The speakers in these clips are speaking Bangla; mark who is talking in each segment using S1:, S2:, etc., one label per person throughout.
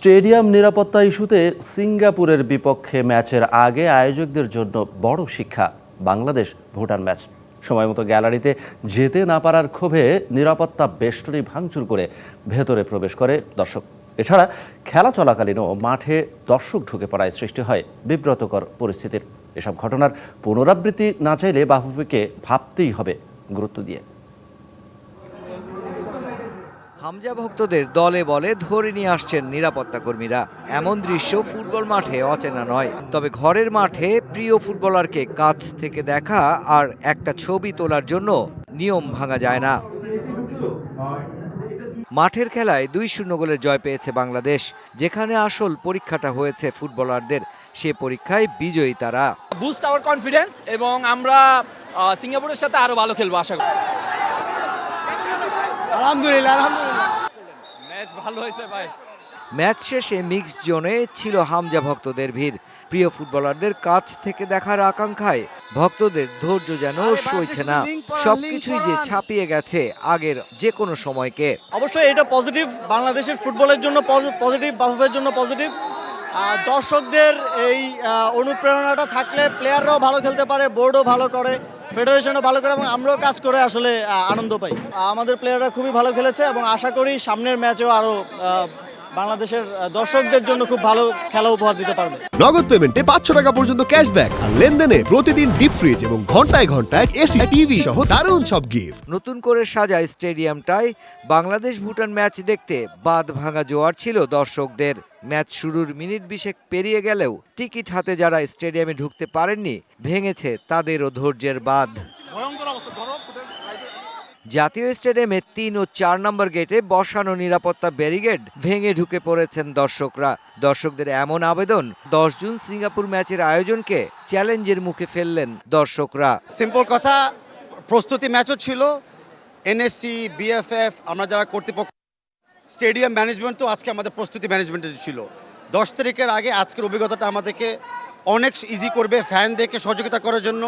S1: স্টেডিয়াম নিরাপত্তা ইস্যুতে সিঙ্গাপুরের বিপক্ষে ম্যাচের আগে আয়োজকদের জন্য বড় শিক্ষা বাংলাদেশ ভুটান ম্যাচ। সময়মতো গ্যালারিতে যেতে না পারার ক্ষোভে নিরাপত্তা বেষ্টনী ভাঙচুর করে ভেতরে প্রবেশ করে দর্শক। এছাড়া খেলা চলাকালীনও মাঠে দর্শক ঢুকে পড়ায় সৃষ্টি হয় বিব্রতকর পরিস্থিতির। এসব ঘটনার পুনরাবৃত্তি না চাইলে বাফুফেকে ভাবতেই হবে গুরুত্ব দিয়ে।
S2: হামজা ভক্তদের দলে বলে ধরে নিয়ে আসছেন নিরাপত্তা কর্মীরা। এমন দৃশ্য ফুটবল মাঠে অচেনা নয়, তবে ঘরের মাঠে প্রিয় ফুটবলারকে কাছ থেকে দেখা আর একটা ছবি তোলার জন্য নিয়ম ভাঙা যায় না। মাঠের খেলায় 2-0 গোলের জয় পেয়েছে বাংলাদেশ। যেখানে আসল পরীক্ষাটা হয়েছে ফুটবলারদের, সে পরীক্ষায় বিজয়ী তারা।
S3: বুস্ট আওয়ার কনফিডেন্স এবং আমরা সিঙ্গাপুরের সাথে আরো ভালো খেলবো আশা করি। আলহামদুলিল্লাহ ম্যাচ ভালো হয়েছে ভাই।
S2: ম্যাচ শেষে মিক্সড জোনে ছিল হামজা ভক্তদের ভিড়। প্রিয় ফুটবলারদের কাছ থেকে দেখার আকাঙ্ক্ষায় ভক্তদের ধৈর্য যেন সইছে না। সবকিছুই যে ছাপিয়ে গেছে আগের যে কোনো সময়কে।
S4: অবশ্যই এটা পজিটিভ, বাংলাদেশের ফুটবলের জন্য পজিটিভ, বাফুফের জন্য পজিটিভ। দর্শকদের এই অনুপ্রেরণাটা থাকলে প্লেয়াররাও ভালো খেলতে পারে, বোর্ডও ভালো করে, ফেডারেশনও ভালো করে এবং আমরাও কাজ করে আসলে আনন্দ পাই। আমাদের প্লেয়াররা খুবই ভালো খেলেছে এবং আশা করি সামনের ম্যাচেও আরও বাংলাদেশের দর্শকদের জন্য খুব ভালো খেলা উপহার দিতে পারবে।
S5: নগদ পেমেন্টে 500 টাকা পর্যন্ত ক্যাশব্যাক আর লেনদেনে প্রতিদিন ডিপ ফ্রিজ এবং ঘন্টায় ঘন্টায় এসি টিভি সহ দারুণ সব গিফট।
S2: নতুন করে সাজায় স্টেডিয়ামটায় বাংলাদেশ ভুটান ম্যাচ দেখতে বাঁধ ভাঙা জোয়ার ছিল দর্শকদের। ম্যাচ শুরুর মিনিট 20 পেরিয়ে গেলেও টিকিট হাতে যারা স্টেডিয়ামে ঢুকতে পারেননি, ভেঙেছে তাদেরও ধৈর্যের বাঁধ। জাতীয় স্টেডিয়ামে 3 ও 4 নম্বর গেটে বসানো নিরাপত্তা ব্যারিকেড ভেঙে ঢুকে পড়েছেন দর্শকরা। দর্শকদের এমন আবেদন 10 জুন সিঙ্গাপুর ম্যাচের আয়োজনকে চ্যালেঞ্জের মুখে ফেললেন দর্শকরা।
S6: সিম্পল কথা, প্রস্তুতি ম্যাচও ছিল, এনএসসি, বিএফএফ, আমরা যারা কর্তৃপক্ষ, স্টেডিয়াম ম্যানেজমেন্ট, তো আজকে আমাদের প্রস্তুতি ম্যানেজমেন্টে ছিল। 10 তারিখের আগে আজকের অভিজ্ঞতাটা আমাদেরকে অনেক ইজি করবে ফ্যানদেরকে সহযোগিতা করার জন্য,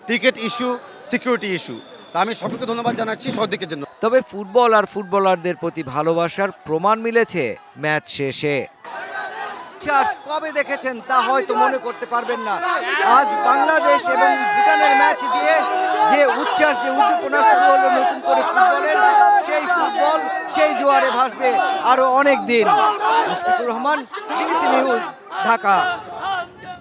S6: টিকিট ইস্যু, সিকিউরিটি ইস্যু। তা আমি সকলকে ধন্যবাদ জানাচ্ছি সহযোগিতার জন্য।
S2: তবে ফুটবল আর ফুটবলারদের প্রতি ভালোবাসার প্রমাণ মিলেছে ম্যাচ শেষে। কবে দেখেছেন তা হয়তো মনে করতে পারবেন না। আজ বাংলাদেশ এবং ভুটানের ম্যাচ দিয়ে যে উচ্ছ্বাস, যে উদ্দীপনা শুরু হলো নতুন করে ফুটবলের, সেই ফুটবল সেই জোয়ারে ভাসবে আরো অনেক দিন। Mushfiqur Rahman, BBC news, Dhaka.